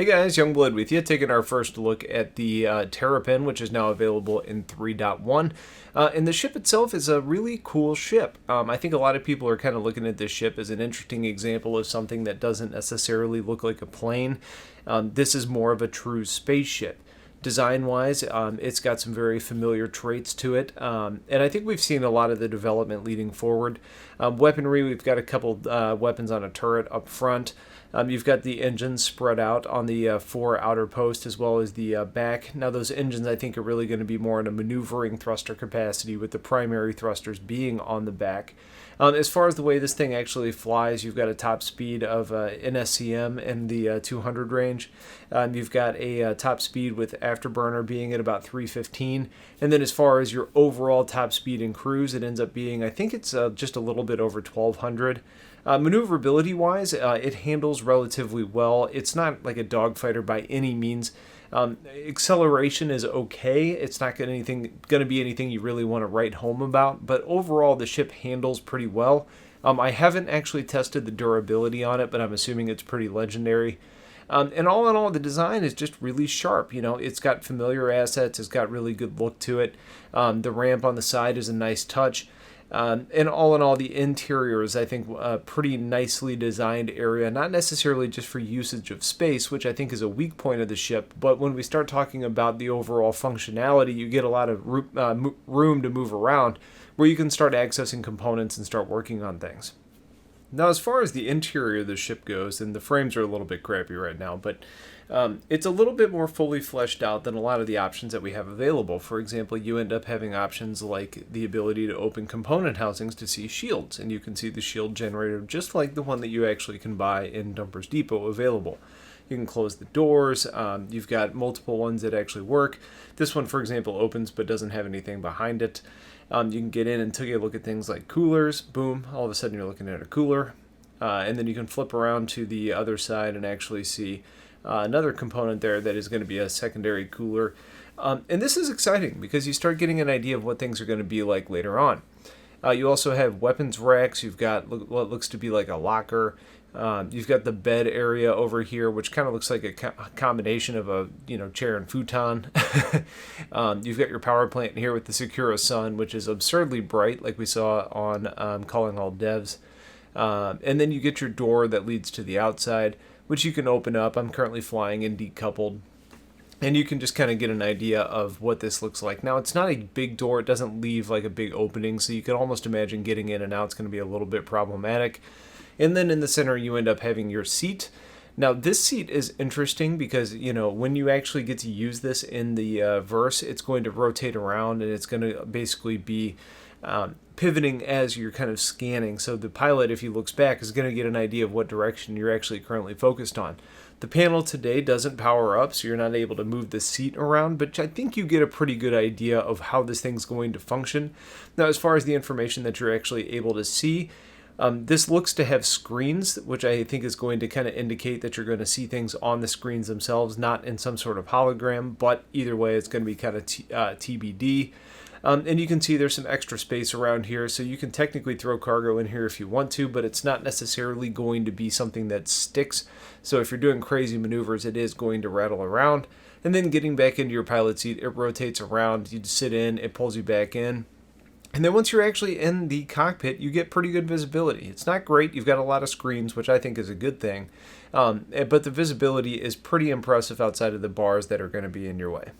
Hey guys, Youngblood with you, taking our first look at the Terrapin, which is now available in 3.1. And the ship itself is a really cool ship. I think a lot of people are kind of looking at this ship as an interesting example of something that doesn't necessarily look like a plane. This is more of a true spaceship. Design-wise, it's got some very familiar traits to it, and I think we've seen a lot of the development leading forward. Weaponry, we've got a couple weapons on a turret up front. You've got the engines spread out on the four outer posts as well as the back. Now those engines I think are really going to be more in a maneuvering thruster capacity, with the primary thrusters being on the back. As far as the way this thing actually flies, you've got a top speed of NSCM in the 200 range. You've got a top speed with Afterburner being at about 315. And then as far as your overall top speed in cruise, it ends up being, I think it's just a little bit over 1200. Maneuverability wise, it handles relatively well. It's not like a dogfighter by any means. Acceleration is okay. It's not going to be anything you really want to write home about, but overall the ship handles pretty well. I haven't actually tested the durability on it, but I'm assuming it's pretty legendary. And all in all, the design is just really sharp. You know, it's got familiar assets. It's got really good look to it. The ramp on the side is a nice touch. And all in all, the interior is, I think, a pretty nicely designed area, not necessarily just for usage of space, which I think is a weak point of the ship, but when we start talking about the overall functionality, you get a lot of room to move around, where you can start accessing components and start working on things. Now, as far as the interior of the ship goes, and the frames are a little bit crappy right now, but it's a little bit more fully fleshed out than a lot of the options that we have available. For example, you end up having options like the ability to open component housings to see shields, and you can see the shield generator just like the one that you actually can buy in Dumper's Depot available. You can close the doors. You've got multiple ones that actually work. This one, for example, opens but doesn't have anything behind it. You can get in and take a look at things like coolers. Boom, all of a sudden you're looking at a cooler. And then you can flip around to the other side and actually see another component there that is going to be a secondary cooler. And this is exciting because you start getting an idea of what things are going to be like later on. You also have weapons racks. You've got what looks to be like a locker. You've got the bed area over here, which kind of looks like a combination of a chair and futon. You've got your power plant here with the Secura Sun, which is absurdly bright, like we saw on Calling All Devs. And then you get your door that leads to the outside, which you can open up. I'm currently flying in decoupled. And you can just kind of get an idea of what this looks like. Now, it's not a big door. It doesn't leave like a big opening, so you can almost imagine getting in and out is going to be a little bit problematic. And then in the center, you end up having your seat. Now, this seat is interesting because, when you actually get to use this in the verse, it's going to rotate around and it's going to basically be pivoting as you're kind of scanning. So the pilot, if he looks back, is going to get an idea of what direction you're actually currently focused on. The panel today doesn't power up, so you're not able to move the seat around, but I think you get a pretty good idea of how this thing's going to function. Now, as far as the information that you're actually able to see, this looks to have screens, which I think is going to kind of indicate that you're going to see things on the screens themselves, not in some sort of hologram, but either way, it's going to be kind of TBD. And you can see there's some extra space around here, so you can technically throw cargo in here if you want to, but it's not necessarily going to be something that sticks. So if you're doing crazy maneuvers, it is going to rattle around. And then getting back into your pilot seat, it rotates around, you sit in, it pulls you back in. And then once you're actually in the cockpit, you get pretty good visibility. It's not great. You've got a lot of screens, which I think is a good thing. But the visibility is pretty impressive outside of the bars that are going to be in your way.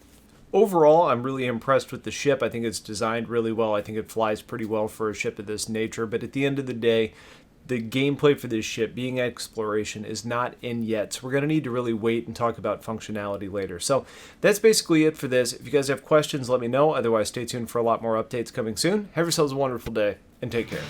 Overall, I'm really impressed with the ship. I think it's designed really well. I think it flies pretty well for a ship of this nature. But at the end of the day, the gameplay for this ship, being exploration, is not in yet. So we're going to need to really wait and talk about functionality later. So that's basically it for this. If you guys have questions, let me know. Otherwise, stay tuned for a lot more updates coming soon. Have yourselves a wonderful day, and take care.